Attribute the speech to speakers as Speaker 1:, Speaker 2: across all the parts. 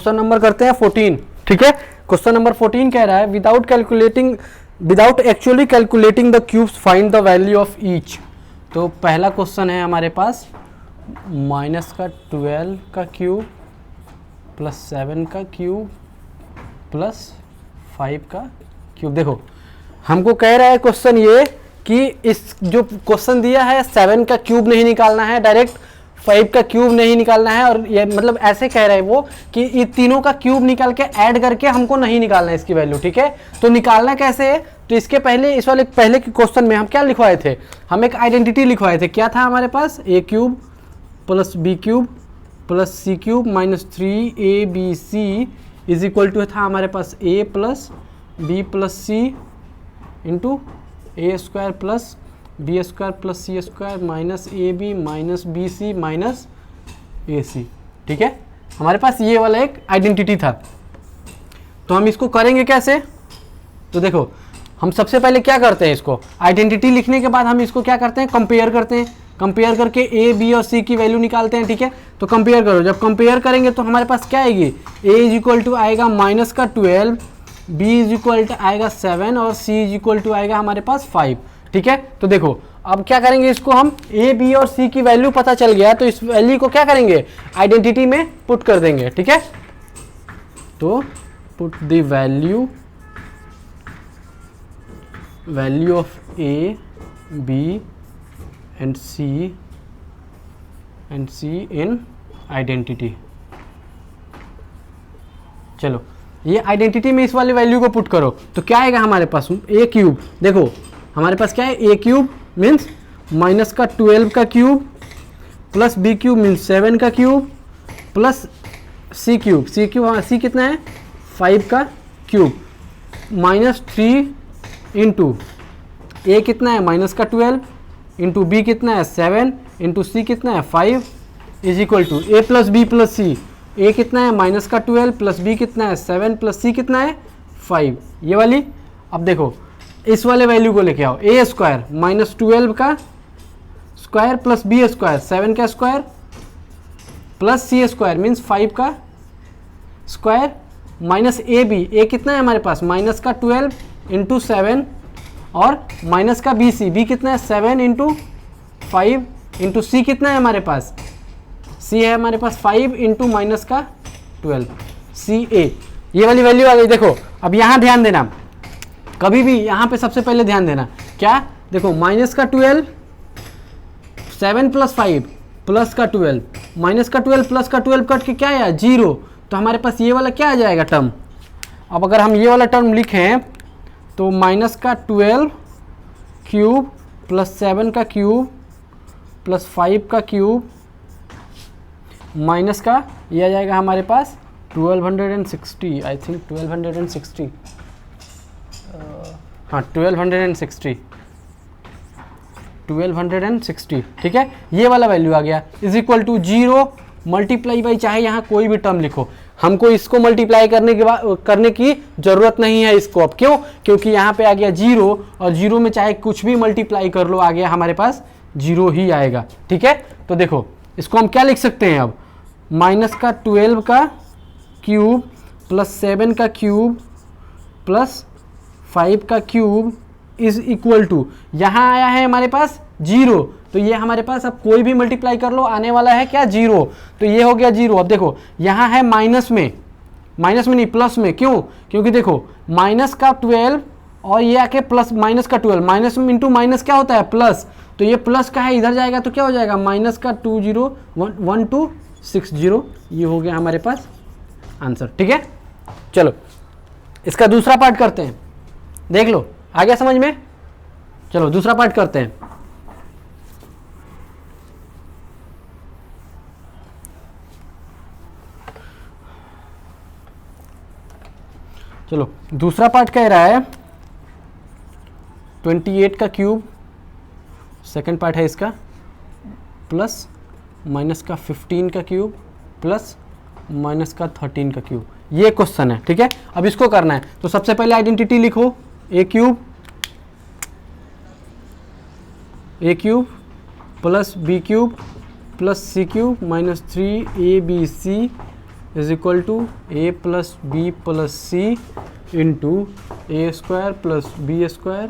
Speaker 1: Question number करते हैं 14, ठीक है। क्वेश्चन नंबर 14 कह रहा है without actually calculating the cubes find the value of each. तो पहला क्वेश्चन है हमारे पास -12 का क्यूब प्लस 7 का क्यूब प्लस 5 का क्यूब। देखो हमको कह रहा है क्वेश्चन ये कि इस जो क्वेश्चन दिया है 7 का क्यूब नहीं निकालना है, डायरेक्ट 5 का क्यूब नहीं निकालना है, और ये मतलब ऐसे कह रहा है वो कि ये तीनों का क्यूब निकाल के ऐड करके हमको नहीं निकालना है इसकी वैल्यू, ठीक है। तो निकालना कैसे है, तो इसके पहले इस वाले पहले के क्वेश्चन में हम क्या लिखवाए थे, हम एक आइडेंटिटी लिखवाए थे। क्या था हमारे पास, a cube plus B cube plus c cube minus 3abc is equal to था हमारे पास a plus b plus c into a square plus b square plus c square minus A b minus B c minus a c, ठीक है। हमारे पास ये वाला एक identity था। तो हम इसको करेंगे कैसे, तो देखो हम सबसे पहले क्या करते हैं, इसको आइडेंटिटी लिखने के बाद हम इसको क्या करते हैं, कंपेयर करते हैं। कंपेयर करके ए बी और सी की वैल्यू निकालते हैं, ठीक है। तो कंपेयर करो, जब कंपेयर करेंगे तो हमारे पास क्या आएगी, ए इज इक्वल टू आएगा -12, बी इज इक्वल टू आएगा 7 और सी इज इक्वल टू आएगा हमारे पास 5, ठीक है। तो देखो अब क्या करेंगे, इसको हम ए बी और सी की वैल्यू पता चल गया, तो इस वैल्यू को क्या करेंगे, आइडेंटिटी में पुट कर देंगे, ठीक है। तो put the value of A B and C in identity. चलो ये आइडेंटिटी में इस वाले वैल्यू को पुट करो, तो क्या आएगा हमारे पास, ए क्यूब। देखो हमारे पास क्या है, ए क्यूब मीन्स -12 का cube plus B cube means 7 का क्यूब प्लस सी क्यूब, हाँ सी कितना है 5 का क्यूब -3 इंटू ए कितना है -12 इंटू बी कितना है 7 इंटू सी कितना है 5 is equal to a plus b plus c. A कितना है -12 प्लस बी कितना है 7 प्लस सी कितना है 5, ये वाली। अब देखो इस वाले वैल्यू को लेके आओ, ए स्क्वायर -12 का स्क्वायर प्लस बी स्क्वायर 7 का square plus c square means 5 का square minus A B, A कितना है हमारे पास -12 इंटू 7 और माइनस का बी सी, बी कितना है 7 इंटू 5 इंटू सी कितना है हमारे पास, सी है हमारे पास 5 इंटू माइनस का 12 सी ए, ये वाली वैल्यू आ गई। देखो अब यहाँ ध्यान देना, कभी भी यहाँ पे सबसे पहले ध्यान देना क्या, देखो -12 7 प्लस 5 प्लस का 12 -12 प्लस का 12 कट के क्या आया 0, तो हमारे पास ये वाला क्या आ जाएगा टर्म। अब अगर हम ये वाला टर्म लिखें तो -12 क्यूब प्लस 7 का क्यूब प्लस 5 का क्यूब माइनस का ये आ जाएगा हमारे पास 1260, आई थिंक 1260, हाँ 1260, ठीक है। ये वाला वैल्यू आ गया is equal to 0 multiply by, चाहे यहाँ कोई भी टर्म लिखो, हमको इसको मल्टीप्लाई करने की जरूरत नहीं है इसको। अब क्यों, क्योंकि यहाँ पे आ गया 0 और 0 में चाहे कुछ भी मल्टीप्लाई कर लो आ गया हमारे पास 0 ही आएगा, ठीक है। तो देखो इसको हम क्या लिख सकते हैं अब, -12 का क्यूब प्लस 7 का क्यूब प्लस 5 का क्यूब इज इक्वल टू, यहाँ आया है हमारे पास 0, तो ये हमारे पास अब कोई भी मल्टीप्लाई कर लो आने वाला है क्या 0, तो ये हो गया 0। अब देखो यहाँ है माइनस में नहीं प्लस में, क्यों, क्योंकि देखो माइनस का 12 और ये आके प्लस माइनस का 12, माइनस इंटू माइनस क्या होता है प्लस, तो ये प्लस का है इधर जाएगा तो क्या हो जाएगा -1260, ये हो गया हमारे पास आंसर, ठीक है। चलो इसका दूसरा पार्ट करते हैं, देख लो आ गया समझ में। चलो दूसरा पार्ट करते हैं। चलो दूसरा पार्ट कह रहा है 28 का क्यूब, सेकंड पार्ट है इसका, प्लस माइनस का 15 का क्यूब प्लस माइनस का 13 का क्यूब, ये क्वेश्चन है, ठीक है। अब इसको करना है तो सबसे पहले आइडेंटिटी लिखो, a cube plus B cube plus c cube minus 3abc is equal to a plus b plus c into a square plus b square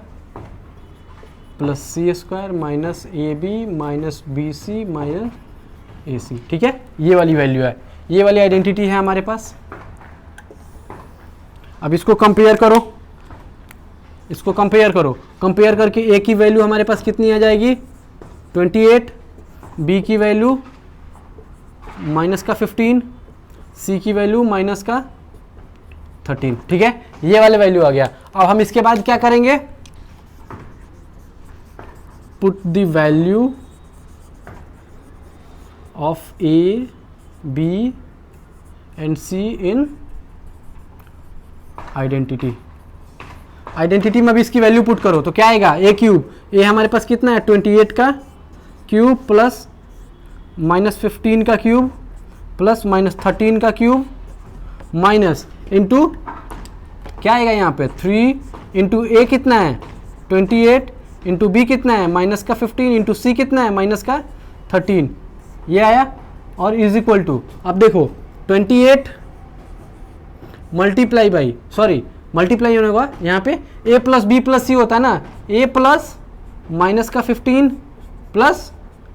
Speaker 1: plus c square minus A b minus B c minus a c. ठीक है, ये वाली value है, ये वाली identity है हमारे पास। अब इसको कंपेयर करो, इसको कंपेयर करो, कंपेयर करके ए की वैल्यू हमारे पास कितनी आ जाएगी 28, बी की वैल्यू माइनस का 15, सी की वैल्यू माइनस का 13। ठीक है, ये वाले वैल्यू आ गया। अब हम इसके बाद क्या करेंगे, put the value of A B and C in identity. Identity में अब इसकी वैल्यू पुट करो तो क्या आएगा, ए क्यूब, ए हमारे पास कितना है 28 का क्यूब प्लस माइनस 15 का क्यूब प्लस माइनस 13 का क्यूब माइनस इंटू क्या आएगा यहाँ पे 3 इंटू ए कितना है 28 इंटू बी कितना है माइनस का 15 इंटू सी कितना है माइनस का 13, ये आया। और इज इक्वल टू, अब देखो 28 मल्टीप्लाई बाई, सॉरी मल्टीप्लाई होने का यहाँ पे ए प्लस बी प्लस सी होता है ना, ए प्लस माइनस का 15 प्लस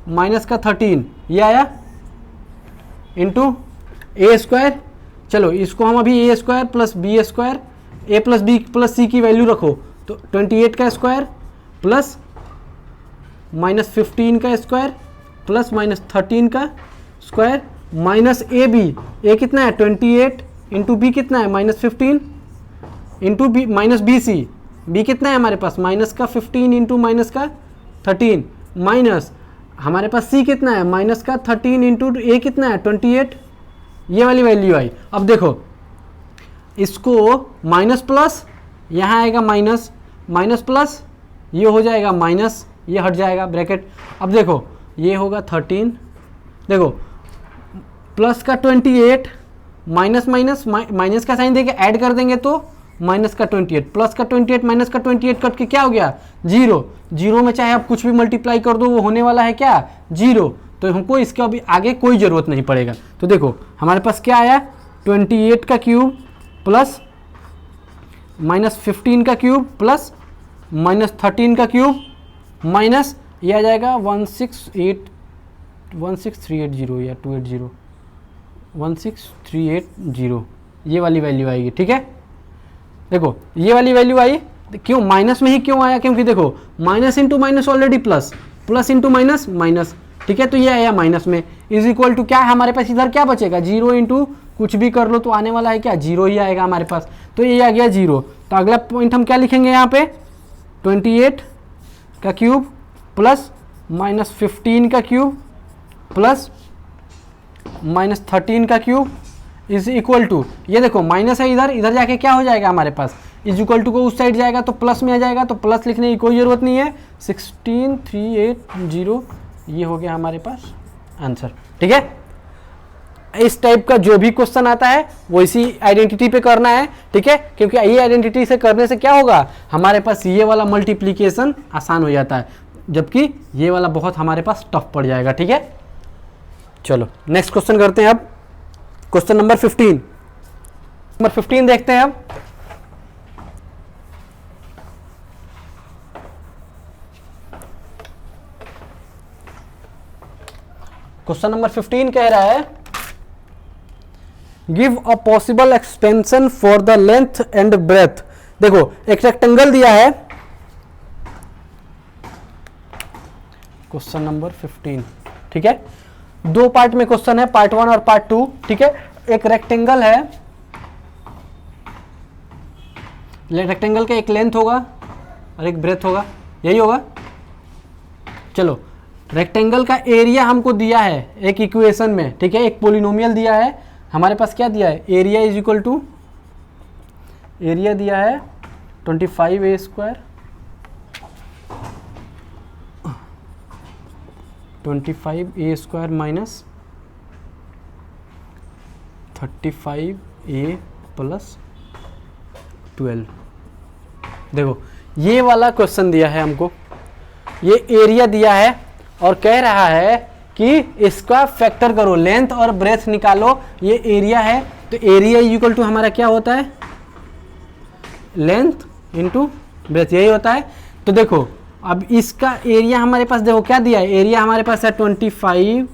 Speaker 1: माइनस का 13, ये आया इंटू ए स्क्वायर। चलो इसको हम अभी ए स्क्वायर प्लस बी स्क्वायर, ए प्लस बी प्लस सी की वैल्यू रखो तो 28 का स्क्वायर प्लस माइनस 15 का स्क्वायर प्लस माइनस 13 का square minus A B, A कितना है 28 इंटू बी कितना है minus 15 into B minus B C, B कितना है हमारे पास माइनस का 15 इंटू माइनस का 13 माइनस हमारे पास सी कितना है माइनस का 13 इंटू ए कितना है 28, ये वाली वैल्यू आई। अब देखो इसको माइनस प्लस यहाँ आएगा माइनस, माइनस प्लस ये हो जाएगा माइनस, ये हट जाएगा ब्रैकेट। अब देखो ये होगा 13, देखो प्लस का 28 माइनस माइनस माइनस का साइन देके ऐड कर देंगे तो माइनस का 28 प्लस का 28 माइनस का 28 कट के क्या हो गया 0, 0 में चाहे आप कुछ भी मल्टीप्लाई कर दो वो होने वाला है क्या 0, तो हमको इसका अभी आगे कोई ज़रूरत नहीं पड़ेगा। तो देखो हमारे पास क्या आया 28 का क्यूब प्लस माइनस 15 का क्यूब प्लस माइनस 13 का क्यूब माइनस ये आ जाएगा 16380 या 280 16380, ये वाली वैल्यू आएगी। ठीक है, देखो ये वाली वैल्यू आई, क्यों माइनस में ही क्यों आया, क्योंकि देखो minus into minus already plus, plus into minus minus. ठीक है, तो ये आया माइनस में, इज इक्वल टू क्या है हमारे पास इधर क्या बचेगा 0 इंटू कुछ भी कर लो तो आने वाला है क्या 0 ही आएगा हमारे पास, तो ये आ गया 0। तो अगला पॉइंट हम क्या लिखेंगे यहाँ पे 28 का क्यूब प्लस माइनस 15 का क्यूब प्लस माइनस 13 का क्यूब इज इक्वल टू, ये देखो माइनस है इधर, इधर जाके क्या हो जाएगा हमारे पास इज इक्वल टू को उस साइड जाएगा तो प्लस में आ जाएगा, तो प्लस लिखने की कोई ज़रूरत नहीं है 16380, ये हो गया हमारे पास आंसर। ठीक है, इस टाइप का जो भी क्वेश्चन आता है वो इसी आइडेंटिटी पे करना है। ठीक है, क्योंकि ये आइडेंटिटी से करने से क्या होगा हमारे पास ये वाला मल्टीप्लीकेशन आसान हो जाता है, जबकि ये वाला बहुत हमारे पास टफ पड़ जाएगा। ठीक है, चलो नेक्स्ट क्वेश्चन करते हैं। अब क्वेश्चन नंबर 15, नंबर 15 देखते हैं। अब क्वेश्चन नंबर 15 कह रहा है give a possible expansion for the length and breadth. देखो एक रेक्टेंगल दिया है, क्वेश्चन नंबर 15। ठीक है, दो पार्ट में क्वेश्चन है, पार्ट 1 और पार्ट 2। ठीक है, एक रेक्टेंगल है, रेक्टेंगल का एक लेंथ होगा और एक ब्रेथ होगा, यही होगा। चलो रेक्टेंगल का एरिया हमको दिया है एक इक्वेशन में। ठीक है, एक पोलिनोमियल दिया है हमारे पास, क्या दिया है area is equal to, area दिया है 25a square 25a square minus 35a plus 12। देखो ये वाला क्वेश्चन दिया है हमको, ये एरिया दिया है और कह रहा है कि कि इसका फैक्टर करो, लेंथ और ब्रेथ निकालो, ये एरिया है, तो एरिया इक्वल टू हमारा क्या होता है, लेंथ इंटू ब्रेथ, यही होता है। तो देखो अब इसका एरिया हमारे पास देखो क्या दिया है, एरिया हमारे पास है 25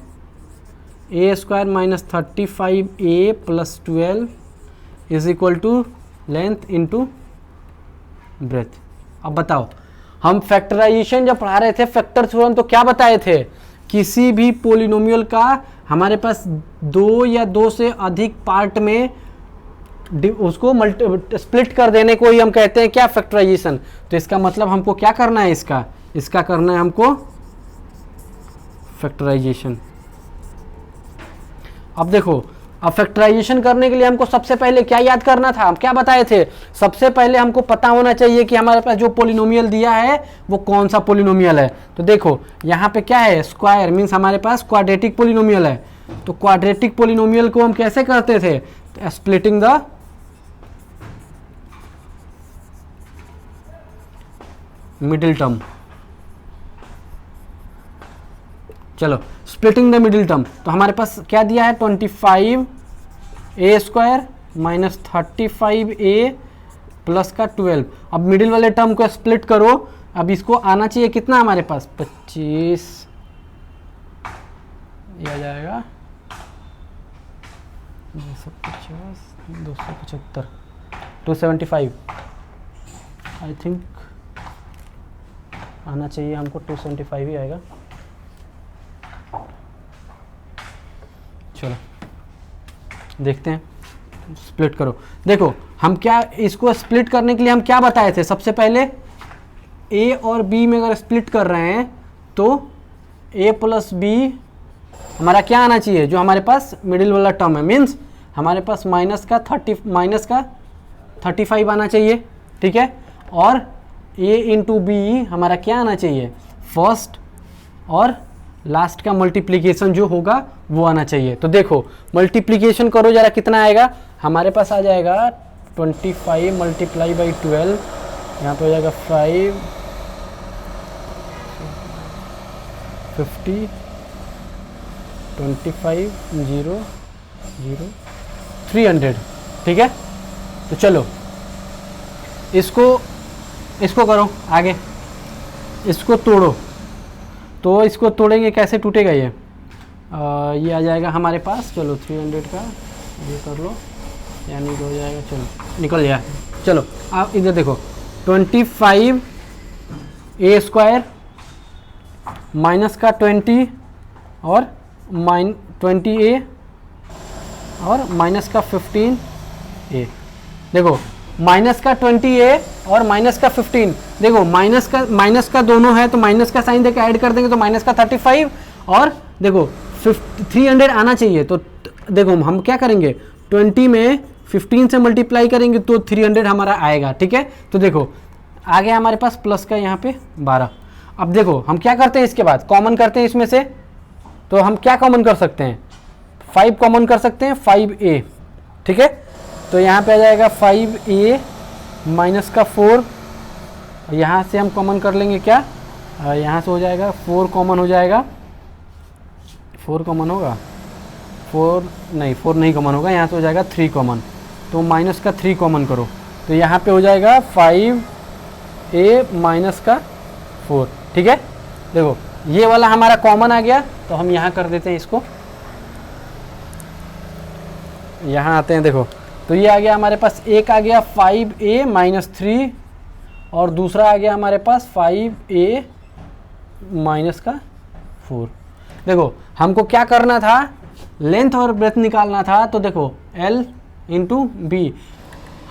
Speaker 1: a square minus 35 a plus 12 is equal to length into breadth. अब बताओ, हम फैक्टराइजेशन जब पढ़ा रहे थे, फैक्टर थ्योरम, तो क्या बताए थे, किसी भी पोलिनोमियल का हमारे पास 2 या 2 से अधिक पार्ट में उसको स्प्लिट कर देने को ही हम कहते हैं क्या, फैक्टराइजेशन। तो इसका मतलब हमको क्या करना है, इसका करना है हमको फैक्टराइजेशन। अब देखो, अब फैक्टराइजेशन करने के लिए हमको सबसे पहले क्या याद करना था, हम क्या बताए थे, सबसे पहले हमको पता होना चाहिए कि हमारे पास जो पोलिनोमियल दिया है वो कौन सा पोलिनोमियल है। तो देखो यहाँ पे क्या है, स्क्वायर मीन्स हमारे पास क्वाड्रेटिक पोलिनोमियल है। तो क्वाड्रेटिक पोलिनोमियल को हम कैसे करते थे, स्प्लिटिंग द मिडिल टर्म। चलो स्प्लिटिंग द मिडिल टर्म, तो हमारे पास क्या दिया है, 25 a square minus 35 a plus का 12। अब मिडिल वाले टर्म को स्प्लिट करो, अब इसको आना चाहिए कितना हमारे पास, 25, ये आ जाएगा 250 275 275, आई थिंक आना चाहिए हमको 275 ही आएगा। चलो देखते हैं, स्प्लिट करो। देखो हम क्या, इसको स्प्लिट करने के लिए हम क्या बताए थे, सबसे पहले ए और बी में अगर स्प्लिट कर रहे हैं तो ए प्लस बी हमारा क्या आना चाहिए, जो हमारे पास मिडिल वाला टर्म है, मीन्स हमारे पास माइनस का 35 आना चाहिए, ठीक है। और ए इंटू बी हमारा क्या आना चाहिए, फर्स्ट और लास्ट का मल्टीप्लिकेशन जो होगा वो आना चाहिए। तो देखो मल्टीप्लिकेशन करो जरा, कितना आएगा, हमारे पास आ जाएगा 25 मल्टीप्लाई बाई 12, यहाँ पे हो जाएगा 5 50 25 0 0 300, ठीक है। तो चलो इसको करो आगे, इसको तोड़ो, तो इसको तोड़ेंगे कैसे, टूटेगा ये आ जाएगा हमारे पास, चलो 300 का ये कर लो, यानी हो जाएगा, चलो निकल गया। चलो आप इधर देखो, 25 ए स्क्वायर माइनस का 20 और 20 ए और माइनस का 15 ए। देखो माइनस का 20 ए और माइनस का 15, देखो माइनस का दोनों है तो माइनस का साइन देकर ऐड कर देंगे तो माइनस का 35, और देखो 300 आना चाहिए। तो देखो हम क्या करेंगे, 20 में 15 से मल्टीप्लाई करेंगे तो 300 हमारा आएगा, ठीक है। तो देखो आ गया हमारे पास प्लस का यहाँ पे 12। अब देखो हम क्या करते हैं, इसके बाद कॉमन करते हैं इसमें से, तो हम क्या कॉमन कर सकते हैं, 5 कॉमन कर सकते हैं, 5a, ठीक है। तो यहाँ पे आ जाएगा 5a माइनस का 4, यहाँ से हम कॉमन कर लेंगे क्या, यहाँ से हो जाएगा 4 कॉमन हो जाएगा, 4 कॉमन होगा, 4 नहीं कॉमन होगा, यहाँ से हो जाएगा 3 कॉमन, तो माइनस का 3 कॉमन करो, तो यहाँ पे हो जाएगा 5a माइनस का 4, ठीक है। देखो ये वाला हमारा कॉमन आ गया, तो हम यहाँ कर देते हैं इसको, यहाँ आते हैं, देखो तो ये आ गया हमारे पास, एक आ गया 5a माइनस 3 और दूसरा आ गया हमारे पास 5a माइनस का 4। देखो हमको क्या करना था, लेंथ और ब्रेथ निकालना था। तो देखो L इंटू बी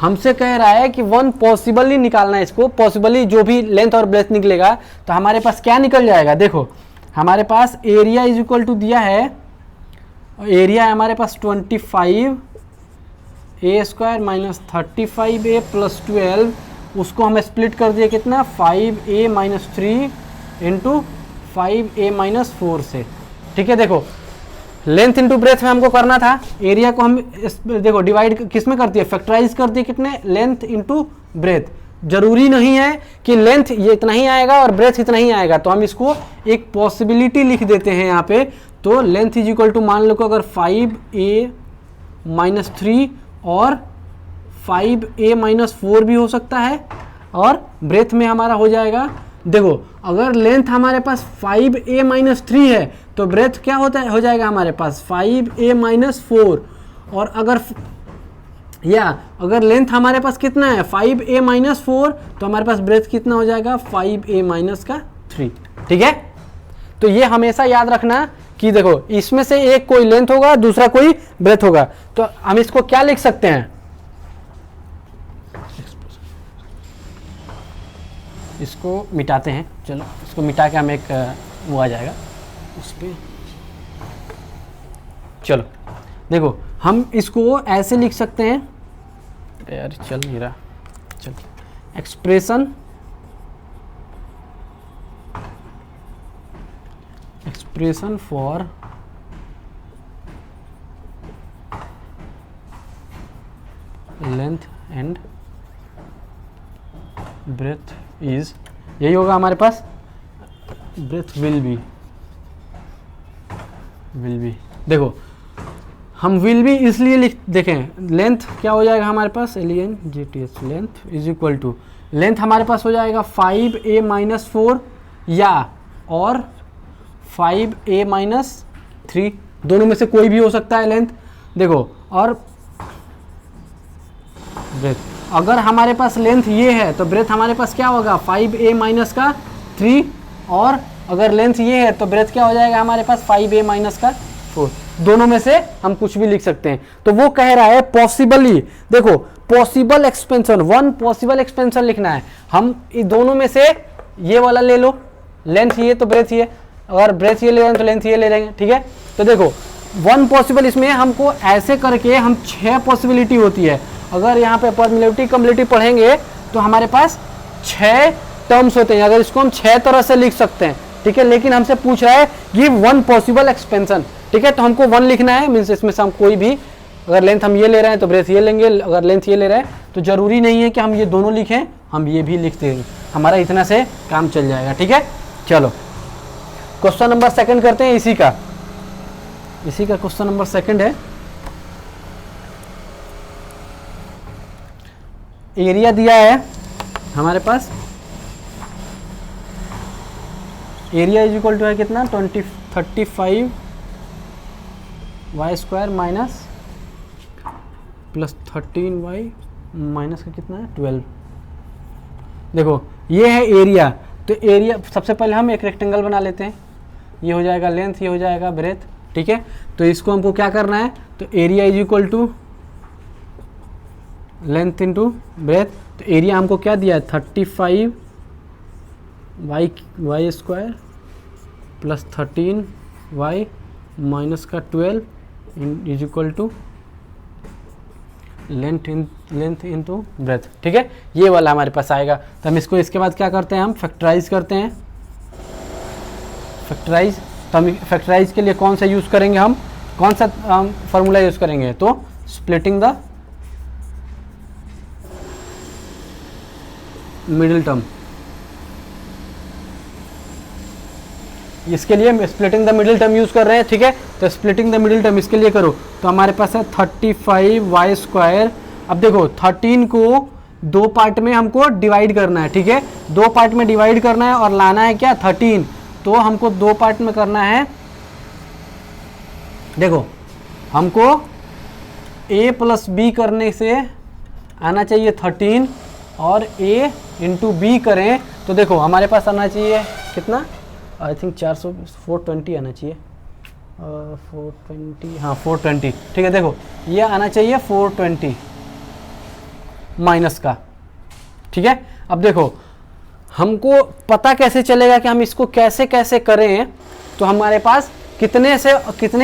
Speaker 1: हमसे कह रहा है कि 1 पॉसिबली निकालना है, इसको पॉसिबली जो भी लेंथ और ब्रेथ निकलेगा तो हमारे पास क्या निकल जाएगा। देखो हमारे पास एरिया इज इक्वल टू दिया है, एरिया है हमारे पास 25 a square minus 35 a plus 12, उसको हम स्प्लिट कर दिए कितना, 5a minus 3 into 5a minus 4 से, ठीक है। देखो लेंथ इंटू ब्रेथ में हमको करना था, एरिया को हम देखो डिवाइड किस में करती है, फैक्टराइज करती है कितने, लेंथ इंटू ब्रेथ, जरूरी नहीं है कि लेंथ ये इतना ही आएगा और ब्रेथ इतना ही आएगा, तो हम इसको एक पॉसिबिलिटी लिख देते हैं यहाँ पे। तो लेंथ इज इक्वल टू, मान लो कि अगर 5a माइनस 3 और 5a माइनस 4 भी हो सकता है, और ब्रेथ में हमारा हो जाएगा, देखो अगर लेंथ हमारे पास 5a माइनस 3 है तो ब्रेथ क्या होता है, हो जाएगा हमारे पास 5a माइनस 4, और अगर लेंथ हमारे पास कितना है 5a माइनस 4, तो हमारे पास ब्रेथ कितना हो जाएगा 5a माइनस का 3। ठीक है, तो ये हमेशा याद रखना कि देखो इसमें से एक कोई लेंथ होगा, दूसरा कोई ब्रेथ होगा। तो हम इसको क्या लिख सकते हैं, इसको मिटाते हैं, चलो इसको मिटा के हम एक वो आ जाएगा उस पर। चलो देखो हम इसको ऐसे लिख सकते हैं, यार चल नहीं रहा, चल expression for length and breadth is, यही होगा हमारे पास, ब्रेथ विल बी, देखो हम विल बी इसलिए देखें, लेंथ क्या हो जाएगा हमारे पास, LENGTH, length is equal to, length हमारे पास हो जाएगा 5a माइनस 4 या और 5a माइनस 3, दोनों में से कोई भी हो सकता है लेंथ। देखो और ब्रेथ, अगर हमारे पास लेंथ ये है तो ब्रेथ हमारे पास क्या होगा 5a माइनस का 3, और अगर लेंथ ये है तो ब्रेथ क्या हो जाएगा हमारे पास 5a माइनस का 4, दोनों में से हम कुछ भी लिख सकते हैं। तो वो कह रहा है पॉसिबली, देखो possible expansion, one possible expansion लिखना है, हम इन दोनों में से ये वाला ले लो, लेंथ ये तो ब्रेथ ये, अगर ब्रेथ ये ले रहे हैं तो लेंथ ये ले लेंगे। ठीक है, तो देखो वन पॉसिबल, इसमें हमको ऐसे करके हम 6 पॉसिबिलिटी होती है, अगर यहाँ पे प्रोबेबिलिटी कम्युनिटी पढ़ेंगे तो हमारे पास 6 टर्म्स होते हैं, अगर इसको हम 6 तरह से लिख सकते हैं। ठीक है, लेकिन हमसे पूछ रहा है गिव वन पॉसिबल एक्सपेंशन। ठीक है, तो हमको 1 लिखना है, मीन्स इसमें से हम कोई भी, अगर लेंथ हम ये ले रहे हैं तो ब्रेथ ये लेंगे, अगर लेंथ ये ले रहे हैं तो जरूरी नहीं है कि हम ये दोनों लिखें, हम ये भी लिख देंगे, हमारा इतना से काम चल जाएगा। ठीक है, चलो क्वेश्चन नंबर 2 करते हैं, इसी का क्वेश्चन नंबर 2 है। एरिया दिया है हमारे पास, एरिया इज इक्वल टू है कितना 35 Y square minus plus 13y minus का कितना है 12। देखो ये है एरिया, तो एरिया सबसे पहले हम एक रेक्टेंगल बना लेते हैं, ये हो जाएगा लेंथ, ये हो जाएगा ब्रेथ। ठीक है, तो इसको हमको क्या करना है, तो area is equal to length into breadth. तो एरिया हमको क्या दिया है 35 Y square plus 13y minus का 12 is equal to length into breadth. ठीक है, ये वाला हमारे पास आएगा। तो हम इसको इसके बाद क्या करते हैं, हम फैक्टराइज करते हैं, फैक्टराइज। तो हम फैक्टराइज के लिए कौन सा यूज़ करेंगे, हम कौन सा फार्मूला यूज़ करेंगे, तो स्प्लिटिंग द मिडिल टर्म। इसके लिए splitting the middle term use कर रहे हैं। ठीक है, तो स्प्लिटिंग द मिडिल टर्म इसके लिए करो, तो हमारे पास है 35 वाई स्क्वायर। अब देखो 13 को 2 पार्ट में हमको डिवाइड करना है। ठीक है, 2 पार्ट में डिवाइड करना है और लाना है क्या 13, तो हमको 2 पार्ट में करना है। देखो हमको a प्लस बी करने से आना चाहिए 13, और a इंटू बी करें तो देखो हमारे पास आना चाहिए कितना, आई थिंक 420 आना चाहिए, 420, हाँ 420। ठीक है, देखो ये आना चाहिए 420 माइनस का। ठीक है, अब देखो हमको पता कैसे चलेगा कि हम इसको कैसे कैसे करें, तो हमारे पास कितने से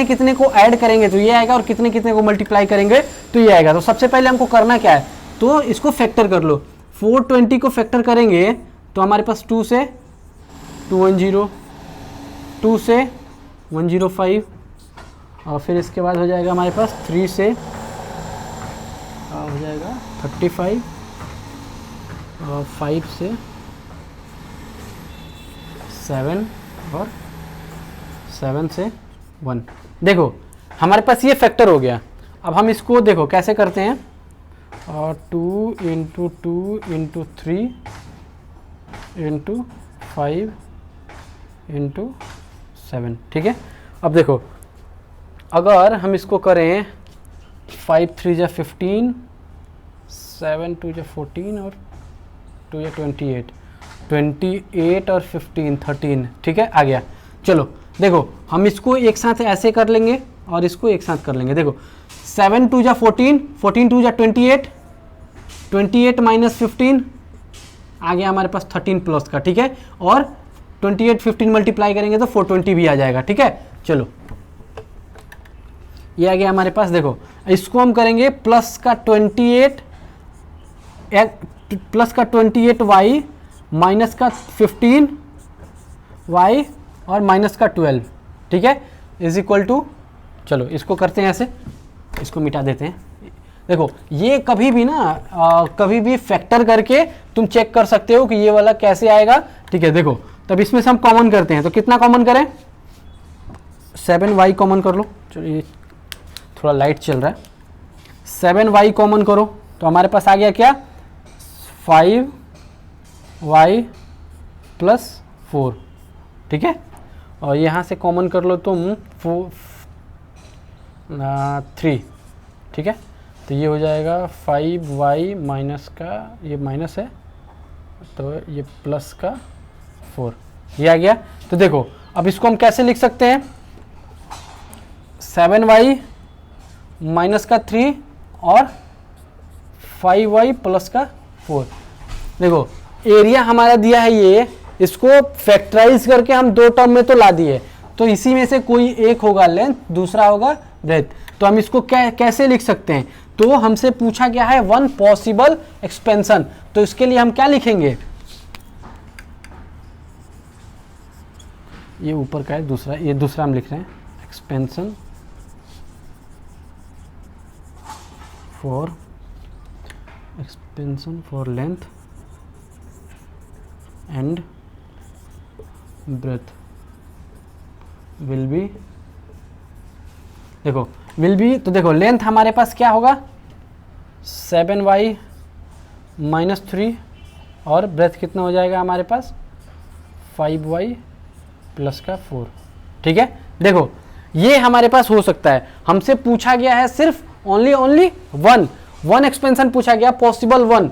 Speaker 1: कितने को ऐड करेंगे तो ये आएगा, और कितने को मल्टीप्लाई करेंगे तो ये आएगा। तो सबसे पहले हमको करना क्या है, तो इसको फैक्टर कर लो। 420 को फैक्टर करेंगे तो हमारे पास 2 से 210, 2 से 105, और फिर इसके बाद हो जाएगा हमारे पास 3 से हो जाएगा 35, 5 से 7 और 7 से 1। देखो हमारे पास ये फैक्टर हो गया। अब हम इसको देखो कैसे करते हैं, 2 इंटू 2 इंटू 3 इंटू 5 इंटू 7, ठीक है। अब देखो अगर हम इसको करें 5 3 जा 15, 7 2 जा 14 और 2 या 28, 28 और 15 13, ठीक है, आ गया। चलो देखो हम इसको एक साथ ऐसे कर लेंगे और इसको एक साथ कर लेंगे। देखो 7 2 जा 14, 14 2 जा 28, 28 माइनस 15 आ गया हमारे पास 13 प्लस का, ठीक है। और 28 15 मल्टीप्लाई करेंगे तो 420 भी आ जाएगा, ठीक है। चलो ये आ गया हमारे पास। देखो इसको हम करेंगे प्लस का 28 वाई माइनस का 15 वाई और माइनस का 12, ठीक है, इज इक्वल टू, चलो इसको करते हैं ऐसे, इसको मिटा देते हैं। देखो ये कभी भी ना कभी भी फैक्टर करके तुम चेक कर सकते हो कि ये वाला कैसे आएगा, ठीक है। देखो तब इसमें से हम कॉमन करते हैं, तो कितना कॉमन करें, 7y कॉमन कर लो। चलो ये थोड़ा लाइट चल रहा है, 7y कॉमन करो तो हमारे पास आ गया क्या, 5y प्लस 4, ठीक है। और यहाँ से कॉमन कर लो तुम 3, ठीक है। तो ये हो जाएगा 5y माइनस का, ये माइनस है तो ये प्लस का 4, ये आ गया। तो देखो अब इसको हम कैसे लिख सकते हैं, 7y माइनस का 3 और 5y प्लस का 4। देखो एरिया हमारा दिया है ये, इसको फैक्टराइज करके हम दो टर्म में तो ला दिए, तो इसी में से कोई एक होगा लेंथ, दूसरा होगा ब्रेथ। तो हम इसको कैसे लिख सकते हैं, तो हमसे पूछा गया है वन पॉसिबल एक्सपेंशन, तो इसके लिए हम क्या लिखेंगे, ये ऊपर का है दूसरा, ये दूसरा हम लिख रहे हैं, expansion for length and breadth will be, देखो विल बी, तो देखो लेंथ हमारे पास क्या होगा 7y माइनस 3 और ब्रेथ कितना हो जाएगा हमारे पास 5y प्लस का 4, ठीक है। देखो ये हमारे पास हो सकता है, हमसे पूछा गया है सिर्फ ओनली वन एक्सपेंशन पूछा गया, पॉसिबल वन।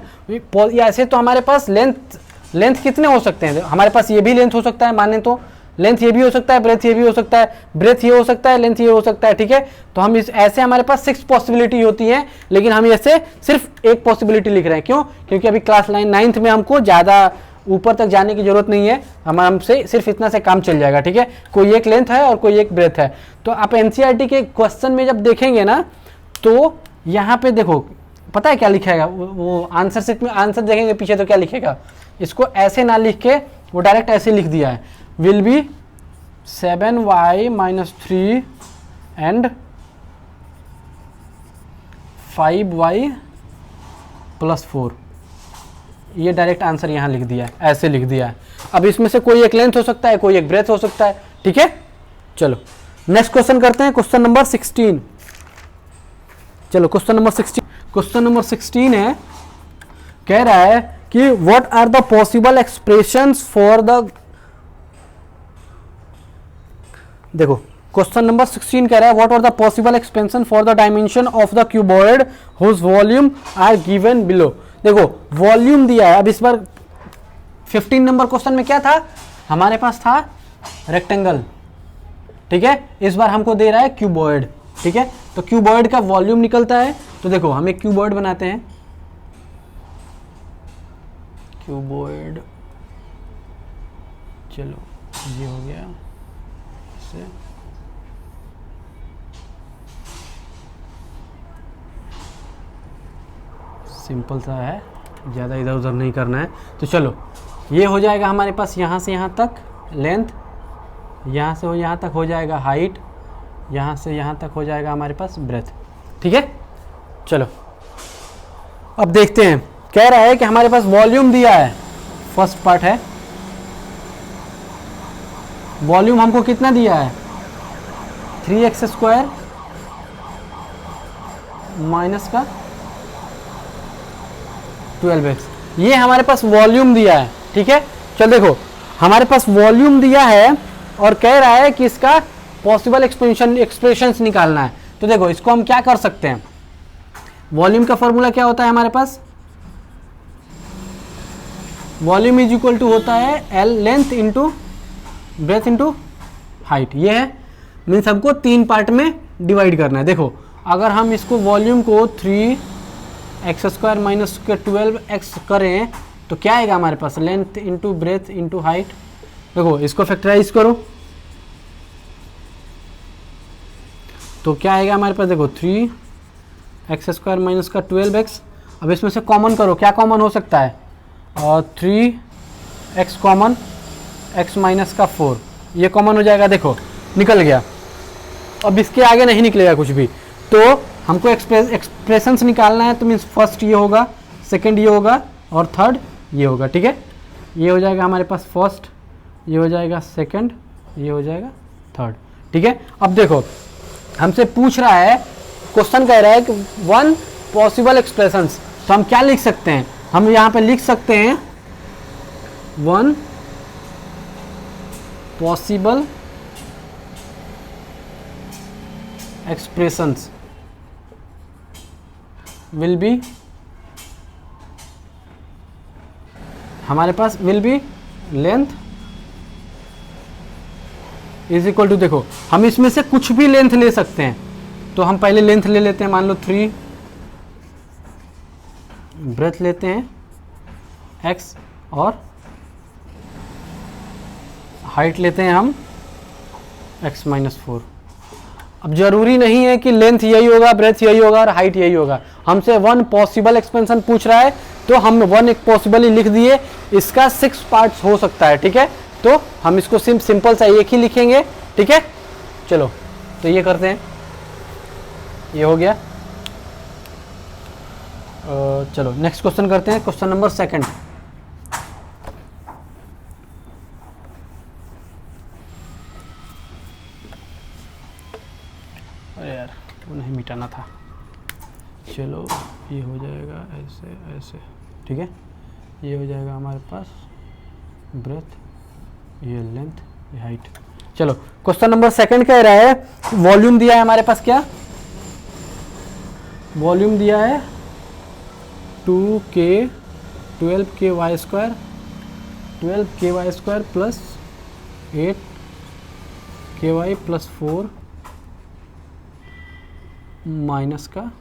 Speaker 1: ऐसे तो हमारे पास लेंथ कितने हो सकते हैं, हमारे पास ये भी लेंथ हो सकता है, माने तो लेंथ ये भी हो सकता है, ब्रेथ ये भी हो सकता है, ब्रेथ ये हो सकता है, लेंथ ये हो सकता है, ठीक है। तो हम इस ऐसे हमारे पास 6 पॉसिबिलिटी होती है, लेकिन हम ऐसे सिर्फ एक पॉसिबिलिटी लिख रहे हैं, क्यों, क्योंकि अभी क्लास 9th में हमको ज़्यादा ऊपर तक जाने की जरूरत नहीं है, हमसे सिर्फ इतना से काम चल जाएगा, ठीक है। कोई एक लेंथ है और कोई एक ब्रेथ है। तो आप एनसीईआरटी के क्वेश्चन में जब देखेंगे ना, तो यहाँ पे देखो पता है क्या लिखेगा, वो आंसर शीट में आंसर देखेंगे पीछे तो क्या लिखेगा, इसको ऐसे ना लिख के वो डायरेक्ट ऐसे लिख दिया है, will be 7y minus 3 and 5y plus 4, ये डायरेक्ट आंसर यहाँ लिख दिया है, ऐसे लिख दिया है। अब इसमें से कोई एक लेंथ हो सकता है, कोई एक ब्रेथ हो सकता है, ठीक है। चलो नेक्स्ट क्वेश्चन करते हैं, क्वेश्चन नंबर 16। चलो क्वेश्चन नंबर 16 है, कह रहा है कि what are the possible expressions for the, देखो क्वेश्चन नंबर 16 कह रहा है what are the possible expansion for the dimension of the cuboid whose volume are given below. देखो वॉल्यूम दिया है, अब इस बार 15 नंबर क्वेश्चन में क्या था हमारे पास, था रेक्टेंगल, ठीक है। इस बार हमको दे रहा है क्यूबॉइड, ठीक है। तो क्यूबॉइड का वॉल्यूम निकलता है, तो देखो हम एक क्यूबॉइड बनाते हैं, क्यूबॉइड, चलो ये हो गया, से सिंपल सा है, ज़्यादा इधर उधर नहीं करना है। तो चलो ये हो जाएगा हमारे पास यहाँ से यहाँ तक लेंथ, यहाँ से यहाँ तक हो जाएगा हाइट, यहाँ से यहाँ तक हो जाएगा हमारे पास ब्रेथ, ठीक है। चलो अब देखते हैं कह रहा है कि हमारे पास वॉल्यूम दिया है, फर्स्ट पार्ट है, वॉल्यूम हमको कितना दिया है 3x² माइनस का 12x, ये हमारे पास वॉल्यूम दिया है। ठीक है, चल देखो हमारे पास वॉल्यूम दिया है और कह रहा है कि इसका पॉसिबल एक्सप्रेशंस निकालना है। तो देखो इसको हम क्या कर सकते हैं, वॉल्यूम का फॉर्मूला क्या होता है हमारे पास, वॉल्यूम इज इक्वल टू होता है L length into breadth into height. ये है, मीन्स हमको 3 पार्ट में डिवाइड करना है। देखो अगर हम इसको वॉल्यूम को 3x² माइनस 12x करें तो क्या आएगा हमारे पास, length into breadth into height. देखो इसको फैक्टराइज करो तो क्या आएगा हमारे पास, देखो 3x² माइनस का 12x। अब इसमें से कॉमन करो, क्या कॉमन हो सकता है, और 3x कॉमन, x माइनस का 4 ये कॉमन हो जाएगा, देखो निकल गया। अब इसके आगे नहीं निकलेगा कुछ भी, तो हमको एक्सप्रेशंस निकालना है। तो मीन्स फर्स्ट ये होगा, सेकंड ये होगा और थर्ड ये होगा। ठीक है, ये हो जाएगा हमारे पास फर्स्ट, ये हो जाएगा सेकंड, ये हो जाएगा थर्ड। ठीक है, अब देखो हमसे पूछ रहा है, क्वेश्चन कह रहा है कि 1 पॉसिबल एक्सप्रेशंस, तो हम क्या लिख सकते हैं, हम यहाँ पे लिख सकते हैं 1 पॉसिबल एक्सप्रेशंस विल बी, हमारे पास will be length is equal to, देखो हम इसमें से कुछ भी लेंथ ले सकते हैं, तो हम पहले लेंथ ले लेते हैं, मान लो 3, ब्रेथ लेते हैं x और हाइट लेते हैं हम x माइनस 4। अब जरूरी नहीं है कि लेंथ यही होगा, ब्रेथ यही होगा और हाइट यही होगा, हमसे 1 पॉसिबल एक्सपेंशन पूछ रहा है तो हम 1 एक पॉसिबल ही लिख दिए, इसका 6 पार्ट्स हो सकता है। ठीक है, तो हम इसको सिंपल सा एक ही लिखेंगे। ठीक है, चलो तो ये करते हैं, ये हो गया। चलो नेक्स्ट क्वेश्चन करते हैं, क्वेश्चन नंबर 2। अरे यार वो नहीं मिटाना था, चलो ये हो जाएगा ऐसे ऐसे। ठीक है, ये हो जाएगा हमारे पास ब्रेथ, ये लेंथ, ये हाइट। चलो क्वेश्चन नंबर 2 कह रहा है, वॉल्यूम दिया है हमारे पास, क्या वॉल्यूम दिया है 2k 12ky² 12ky² plus 8ky plus 4 minus का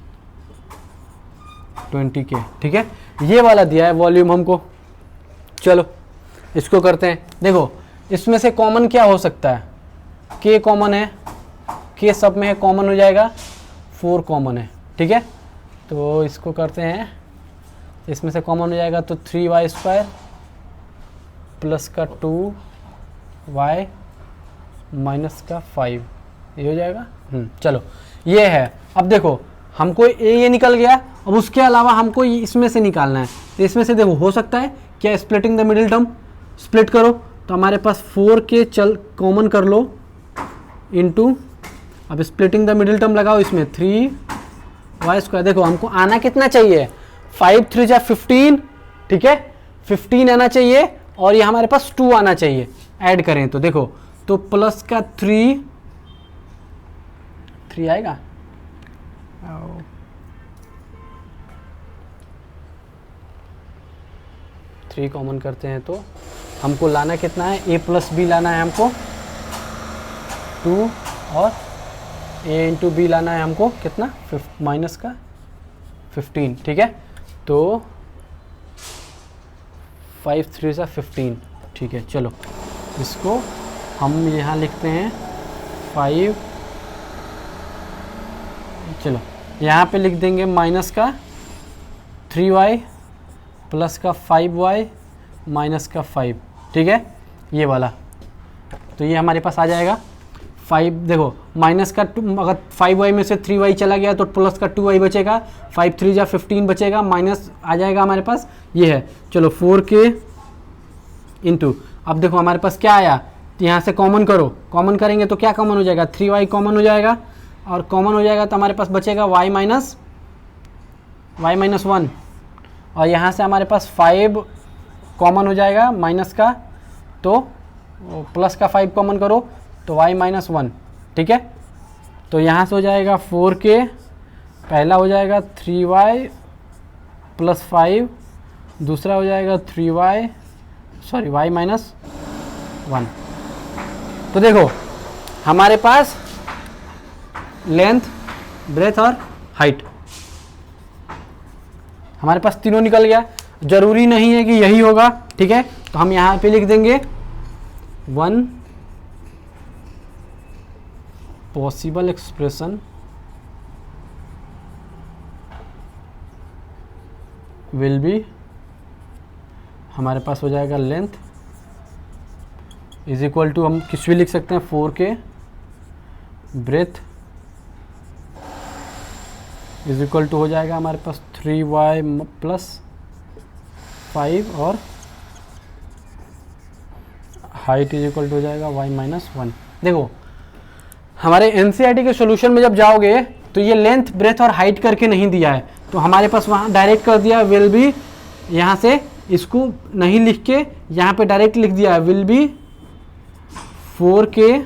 Speaker 1: 20k। ठीक है, ये वाला दिया है वॉल्यूम हमको। चलो इसको करते हैं, देखो इसमें से कॉमन क्या हो सकता है, k कॉमन है, k सब में है, कॉमन हो जाएगा, 4 कॉमन है। ठीक है, तो इसको करते हैं, इसमें से कॉमन हो जाएगा तो 3y² प्लस का 2y माइनस का 5, ये हो जाएगा। चलो ये है। अब देखो हमको ये निकल गया, अब उसके अलावा हमको इसमें से निकालना है। तो इसमें से देखो हो सकता है क्या, splitting the middle term, split करो तो हमारे पास 4k चल कॉमन कर लो इनटू, अब स्प्लिटिंग द मिडिल टर्म लगाओ इसमें 3y²। देखो हमको आना कितना चाहिए, 5 3 जा 15। ठीक है, 15 आना चाहिए और ये हमारे पास 2 आना चाहिए, ऐड करें तो देखो तो प्लस का 3 आएगा, 3 कॉमन करते हैं तो हमको लाना कितना है, a प्लस बी लाना है हमको 2 और a इंटू बी लाना है हमको कितना, माइनस का 15। ठीक है, तो 5 3 जा 15। ठीक है, चलो इसको हम यहाँ लिखते हैं 5, चलो यहाँ पे लिख देंगे माइनस का 3y प्लस का 5y माइनस का 5। ठीक है, ये वाला, तो ये हमारे पास आ जाएगा 5 देखो माइनस का 2, अगर 5y में से 3y चला गया तो प्लस का 2y बचेगा, 5 3 जा 15 बचेगा, माइनस आ जाएगा हमारे पास, ये है। चलो 4k इंटू, अब देखो हमारे पास क्या आया, तो यहाँ से कॉमन करो, कॉमन करेंगे तो क्या कॉमन हो जाएगा, 3y कॉमन हो जाएगा, और कॉमन हो जाएगा तो हमारे पास बचेगा y माइनस 1, और यहाँ से हमारे पास 5 कॉमन हो जाएगा माइनस का, तो प्लस का 5 कॉमन करो तो y माइनस 1, ठीक है। तो यहाँ से हो जाएगा 4k, पहला हो जाएगा 3y प्लस 5, दूसरा हो जाएगा y माइनस 1। तो देखो हमारे पास लेंथ, ब्रेथ और हाइट, हमारे पास तीनों निकल गया। जरूरी नहीं है कि यही होगा, ठीक है। तो हम यहाँ पे लिख देंगे 1 पॉसिबल एक्सप्रेशन विल बी, हमारे पास हो जाएगा लेंथ इज इक्वल टू, हम किस भी लिख सकते हैं 4k, breath is equal to हो जाएगा हमारे पास 3y प्लस 5, और हाइट इज इक्वल टू हो जाएगा y माइनस 1। देखो हमारे एनसीईआरटी के सॉल्यूशन में जब जाओगे तो ये लेंथ, ब्रेथ और हाइट करके नहीं दिया है, तो हमारे पास वहाँ डायरेक्ट कर दिया विल बी, यहाँ से इसको नहीं लिख के यहाँ पे डायरेक्ट लिख दिया है विल बी 4k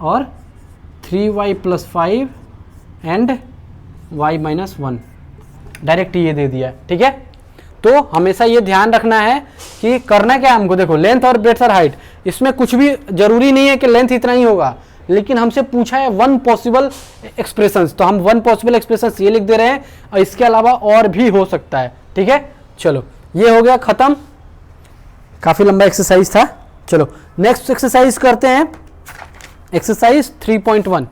Speaker 1: और 3y plus 5 and y minus 1, direct ये दे दिया, ठीक है। तो हमेशा ये ध्यान रखना है कि करना क्या है हमको, देखो लेंथ और ब्रेथ और हाइट, इसमें कुछ भी जरूरी नहीं है कि लेंथ इतना ही होगा, लेकिन हमसे पूछा है 1 पॉसिबल एक्सप्रेशंस, तो हम 1 पॉसिबल एक्सप्रेशंस ये लिख दे रहे हैं, और इसके अलावा और भी हो सकता है, ठीक है। चलो ये हो गया खत्म, काफी लंबा एक्सरसाइज था। चलो नेक्स्ट एक्सरसाइज करते हैं, एक्सरसाइज 3.1।